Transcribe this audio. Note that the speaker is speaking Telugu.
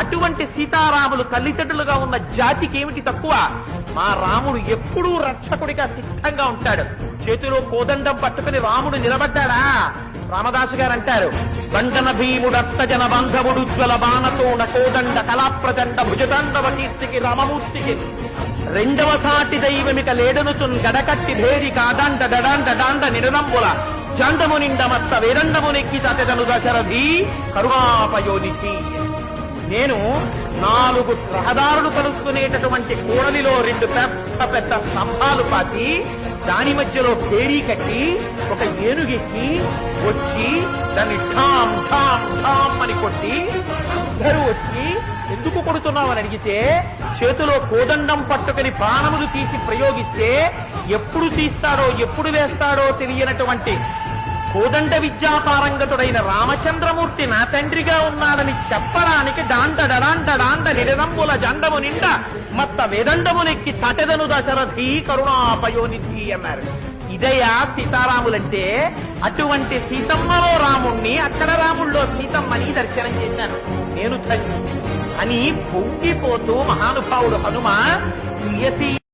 అటువంటి సీతారాములు తల్లిదండ్రులుగా ఉన్న జాతికి ఏమిటి తక్కువ? మా రాముడు ఎప్పుడూ రక్షకుడిగా సిద్ధంగా ఉంటాడు. చేతిలో కోదండం పట్టుకుని రాముడు నిలబడ్డాడా? రామదాసు గారు అంటారు, బండన భీముడత్త జన బంధవుడు జ్వల బాణతోడ కోదండ కళాప్రచండ భుజదండవ కీర్తికి రామమూర్తికి రెండవ సాటి దైవమిక లేడనుతున్ గడకట్టి భేరి కాదండ దడాండ డాండ నిడనంబుల జండము నిండమత్త వేరండమునెక్కి తటెదను దశరథి కరుణాపయోనిధి. నేను 4 రహదారులు కలుసుకునేటటువంటి కూడలిలో 2 పెద్ద పెద్ద స్తంభాలు పాతి దాని మధ్యలో పేరీ కట్టి ఒక ఏనుగెక్కి వచ్చి దాన్ని ఠామ్ ఠామ్ ఠామ్ అని కొట్టి అందరూ వచ్చి ఎందుకు కొడుతున్నామని అడిగితే చేతిలో కోదండం పట్టుకుని ప్రాణములు తీసి ప్రయోగిస్తే ఎప్పుడు తీస్తాడో ఎప్పుడు వేస్తాడో తెలియనటువంటి కోదండ విద్యాపారంగతుడైన రామచంద్రమూర్తి నా తండ్రిగా ఉన్నాడని చెప్పడానికి డాండ డడాండ డాండ నిడదంబుల జండము నిండ మత్త వేదండమునెక్కి తటెదను దశరథి కరుణాపయోనిధి అన్నారు. ఇదయా సీతారాములంటే. అటువంటి సీతమ్మలో రాముణ్ణి, అక్కడ రాముల్లో సీతమ్మని దర్శనం చేశాను నేను అని పొంగిపోతూ మహానుభావుడు హనుమ